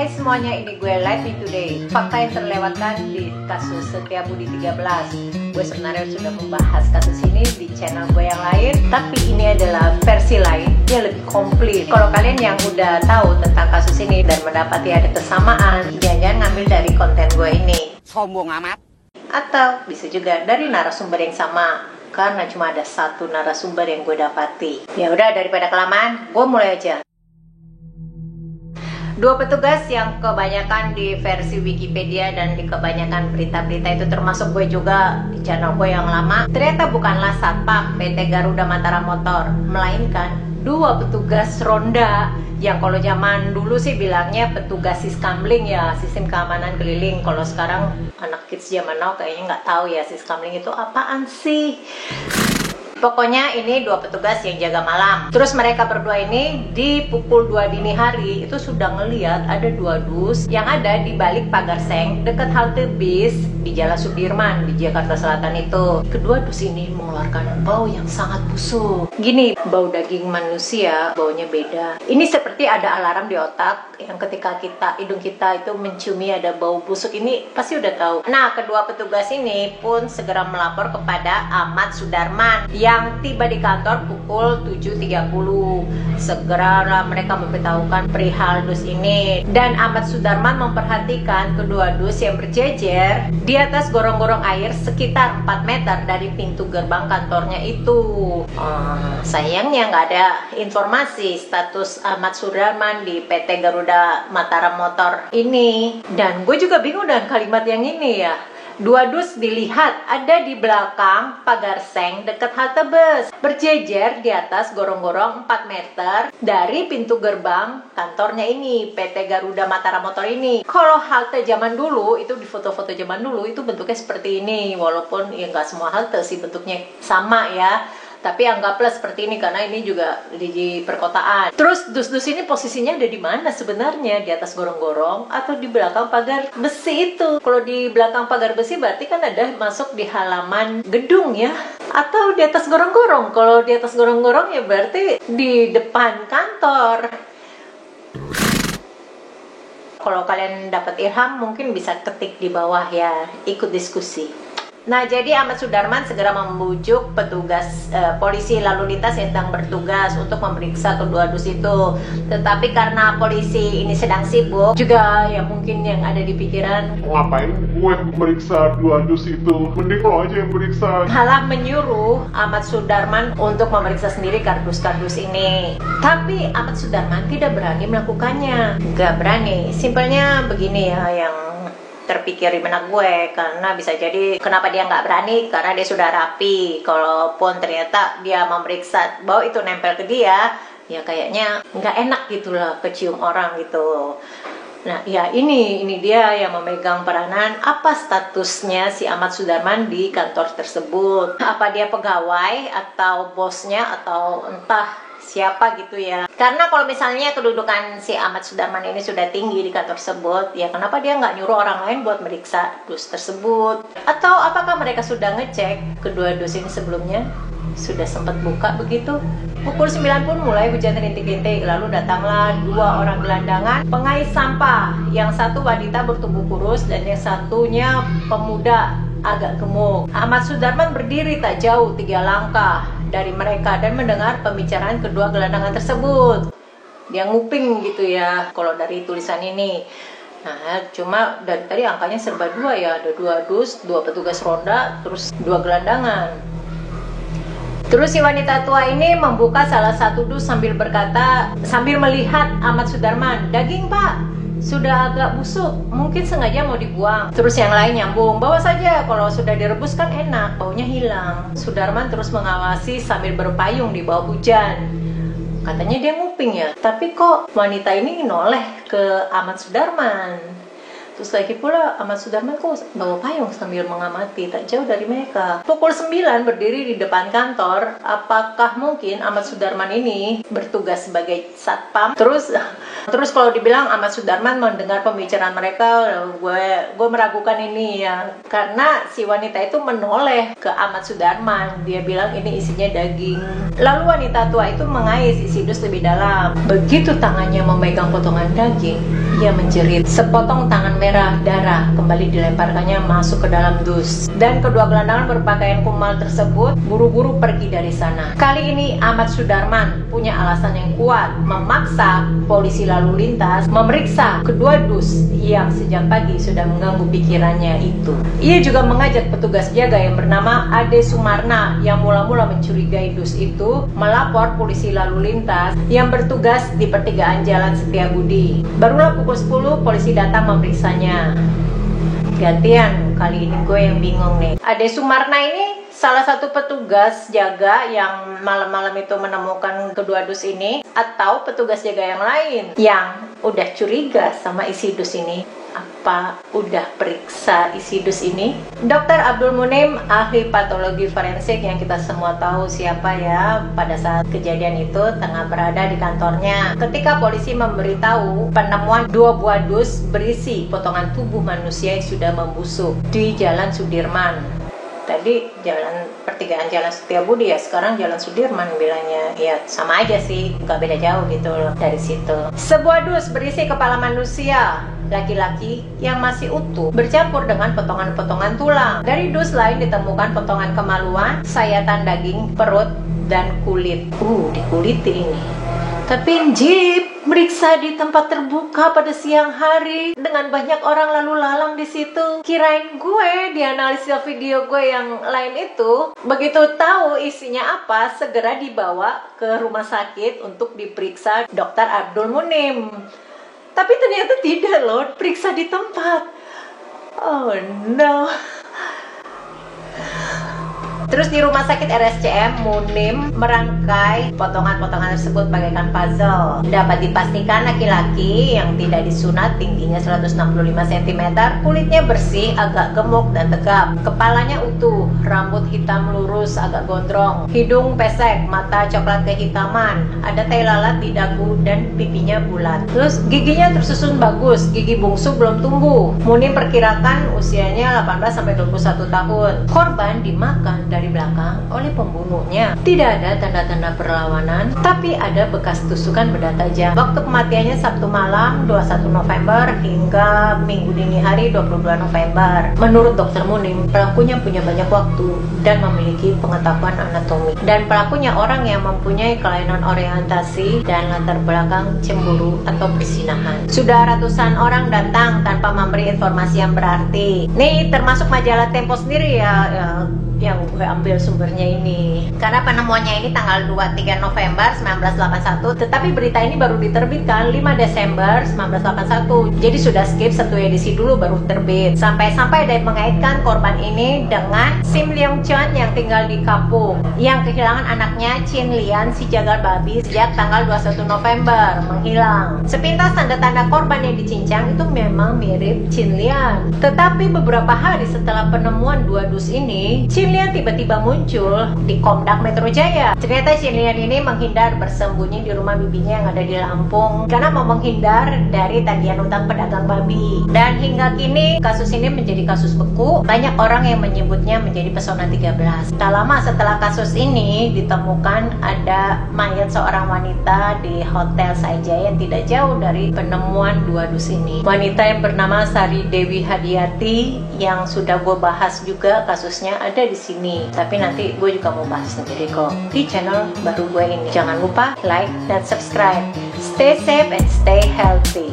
Hai semuanya, ini gue Live Me Today. Fakta yang terlewatkan di kasus Setiabudi 13. Gue sebenarnya sudah membahas kasus ini di channel gue yang lain, tapi ini adalah versi lain yang lebih komplit. Kalau kalian yang udah tahu tentang kasus ini dan mendapati ada kesamaan, jangan ngambil dari konten gue ini. Sombong amat. Atau bisa juga dari narasumber yang sama, karena cuma ada satu narasumber yang gue dapati. Ya udah, daripada kelamaan, gue mulai aja. Dua petugas yang kebanyakan di versi Wikipedia dan di kebanyakan berita-berita itu, termasuk gue juga di channel gue yang lama, ternyata bukanlah Satpam PT Garuda Mataram Motor, melainkan dua petugas ronda yang kalau zaman dulu sih bilangnya petugas siskamling ya, sistem keamanan keliling. Kalau sekarang anak kids zaman now kayaknya nggak tahu ya siskamling itu apaan sih. Pokoknya ini dua petugas yang jaga malam. Terus mereka berdua ini di pukul 2 dini hari itu sudah ngeliat ada dua dus yang ada di balik pagar seng dekat halte bis di Jalan Sudirman di Jakarta Selatan itu. Kedua dus ini mengeluarkan bau yang sangat busuk. Gini, bau daging manusia baunya beda. Ini seperti ada alarm di otak yang ketika hidung kita itu menciumi ada bau busuk, ini pasti udah tahu. Nah, kedua petugas ini pun segera melapor kepada Ahmad Sudarman yang tiba di kantor pukul 7.30. Segera mereka memberitahukan perihal dus ini, dan Ahmad Sudarman memperhatikan kedua dus yang berjejer di atas gorong-gorong air sekitar 4 meter dari pintu gerbang kantornya itu. Sayangnya nggak ada informasi status Ahmad Sudarman di PT Garuda Mataram Motor ini. Dan gue juga bingung dengan kalimat yang ini ya. Dua dus dilihat ada di belakang pagar seng dekat halte bus, berjejer di atas gorong-gorong 4 meter dari pintu gerbang kantornya ini, PT Garuda Mataram Motor ini. Kalau halte zaman dulu, itu di foto-foto zaman dulu itu bentuknya seperti ini, walaupun ya nggak semua halte sih bentuknya sama ya. Tapi anggaplah seperti ini karena ini juga di perkotaan. Terus dus-dus ini posisinya ada di mana sebenarnya? Di atas gorong-gorong atau di belakang pagar besi itu? Kalau di belakang pagar besi berarti kan ada masuk di halaman gedung ya? Atau di atas gorong-gorong? Kalau di atas gorong-gorong ya berarti di depan kantor. Kalau kalian dapat ilham mungkin bisa ketik di bawah ya, ikut diskusi. Nah, jadi Ahmad Sudarman segera membujuk petugas polisi lalu lintas yang sedang bertugas untuk memeriksa kedua dus itu. Tetapi karena polisi ini sedang sibuk, juga ya mungkin yang ada di pikiran, ngapain gue meriksa dua dus itu? Mending lo aja yang meriksa. Malah menyuruh Ahmad Sudarman untuk memeriksa sendiri kardus-kardus ini. Tapi Ahmad Sudarman tidak berani melakukannya. Gak berani. Simpelnya begini ya yang terpikir di benak gue, karena bisa jadi kenapa dia nggak berani, karena dia sudah rapi. Kalaupun ternyata dia memeriksa bahwa itu nempel ke dia, ya kayaknya nggak enak gitu lah, kecium orang gitu. Nah ya ini dia yang memegang peranan. Apa statusnya si Ahmad Sudarman di kantor tersebut? Apa dia pegawai atau bosnya atau entah siapa gitu ya. Karena kalau misalnya kedudukan si Ahmad Sudarman ini sudah tinggi di kantor tersebut, ya kenapa dia nggak nyuruh orang lain buat meriksa dus tersebut? Atau apakah mereka sudah ngecek kedua dus ini sebelumnya? Sudah sempat buka begitu? Pukul 9 pun mulai hujan rintik-rintik, lalu datanglah dua orang gelandangan pengais sampah. Yang satu wanita bertubuh kurus dan yang satunya pemuda agak gemuk. Ahmad Sudarman berdiri tak jauh 3 langkah dari mereka dan mendengar pembicaraan kedua gelandangan tersebut. Dia nguping gitu ya kalau dari tulisan ini. Nah, cuma dari tadi angkanya serba 2 ya, ada 2 dus, 2 petugas ronda, terus 2 gelandangan. Terus si wanita tua ini membuka salah satu dus sambil berkata, sambil melihat Ahmad Sudarman, "Daging pak, sudah agak busuk, mungkin sengaja mau dibuang." Terus yang lain nyambung, "Bawa saja, kalau sudah direbus kan enak, baunya hilang." Sudarman terus mengawasi sambil berpayung di bawah hujan. Katanya dia nguping ya, tapi kok wanita ini noleh ke Ahmad Sudarman. Terus lagi pula Ahmad Sudarman kok bawa payung sambil mengamati tak jauh dari mereka. Pukul 9 berdiri di depan kantor. Apakah mungkin Ahmad Sudarman ini bertugas sebagai satpam? Terus kalau dibilang Ahmad Sudarman mendengar pembicaraan mereka, gue meragukan ini ya. Karena si wanita itu menoleh ke Ahmad Sudarman. Dia bilang ini isinya daging. Lalu wanita tua itu mengais isi dus lebih dalam. Begitu tangannya memegang potongan daging, ia menjerit. Sepotong tangan merah darah kembali dilemparkannya masuk ke dalam dus. Dan kedua gelandangan berpakaian kumal tersebut buru-buru pergi dari sana. Kali ini Ahmad Sudarman punya alasan yang kuat memaksa polisi lalu lintas memeriksa kedua dus yang sejak pagi sudah mengganggu pikirannya itu. Ia juga mengajak petugas jaga yang bernama Ade Sumarna yang mula-mula mencurigai dus itu melapor polisi lalu lintas yang bertugas di pertigaan Jalan Setiabudi. Barulah pukul 10 polisi datang memeriksanya. Gantian, kali ini gue yang bingung nih. Ade Sumarna ini salah satu petugas jaga yang malam-malam itu menemukan kedua dus ini, atau petugas jaga yang lain yang udah curiga sama isi dus ini? Apa udah periksa isi dus ini? Dr. Abdul Munim, ahli patologi forensik yang kita semua tahu siapa ya, pada saat kejadian itu tengah berada di kantornya ketika polisi memberitahu penemuan 2 buah dus berisi potongan tubuh manusia yang sudah membusuk di Jalan Sudirman. Tadi pertigaan Jalan Setiabudi ya, sekarang Jalan Sudirman bilangnya. Ya sama aja sih, nggak beda jauh gitu loh dari situ. Sebuah dus berisi kepala manusia laki-laki yang masih utuh bercampur dengan potongan-potongan tulang. Dari dus lain ditemukan potongan kemaluan, sayatan daging, perut, dan kulit. Dikuliti ini. Tapi Jeep meriksa di tempat terbuka pada siang hari dengan banyak orang lalu lalang di situ. Kirain gue di analisa video gue yang lain itu, begitu tahu isinya apa, segera dibawa ke rumah sakit untuk diperiksa Dr. Abdul Munim. Tapi ternyata tidak loh, periksa di tempat. Oh no. Terus di rumah sakit RSCM, Munim merangkai potongan-potongan tersebut bagaikan puzzle. Dapat dipastikan laki-laki yang tidak disunat, tingginya 165 cm, kulitnya bersih, agak gemuk dan tegap. Kepalanya utuh, rambut hitam lurus agak gondrong, hidung pesek, mata coklat kehitaman, ada tai lalat di dagu dan pipinya bulat. Terus giginya tersusun bagus, gigi bungsu belum tumbuh. Munim perkirakan usianya 18-21 tahun. Korban dimakan dari belakang oleh pembunuhnya. Tidak ada tanda-tanda perlawanan, tapi ada bekas tusukan benda tajam. Waktu kematiannya Sabtu malam 21 November hingga Minggu dini hari 22 November. Menurut Dr. Munim, pelakunya punya banyak waktu dan memiliki pengetahuan anatomi. Dan pelakunya orang yang mempunyai kelainan orientasi dan latar belakang cemburu atau persinahan. Sudah ratusan orang datang tanpa memberi informasi yang berarti. Nih termasuk majalah Tempo sendiri ya yang gue ambil sumbernya ini. Karena penemuannya ini tanggal 23 November 1981, tetapi berita ini baru diterbitkan 5 Desember 1981. Jadi sudah skip satu edisi dulu baru terbit. Sampai-sampai ada yang mengaitkan korban ini dengan Sim Leong Chun yang tinggal di kampung, yang kehilangan anaknya Chin Lian si jagal babi sejak tanggal 21 November menghilang. Sepintas tanda-tanda korban yang dicincang itu memang mirip Chin Lian. Tetapi beberapa hari setelah penemuan 2 dus ini, Chin Lian tiba-tiba muncul di Komdak Metro Jaya. Ternyata Chin Lian ini menghindar bersembunyi di rumah bibinya yang ada di Lampung karena mau menghindar dari tagihan utang pedagang babi. Dan hingga kini kasus ini menjadi kasus beku. Banyak orang yang menyebutnya menjadi pesona 13. Tak lama setelah kasus ini ditemukan ada mayat seorang wanita di Hotel Saijaya yang tidak jauh dari penemuan 2 dus ini. Wanita yang bernama Sari Dewi Hadiati yang sudah gue bahas juga kasusnya ada di sini. Tapi nanti gue juga mau bahas sendiri kok di channel baru gue ini. Jangan lupa like dan subscribe. Stay safe and stay healthy.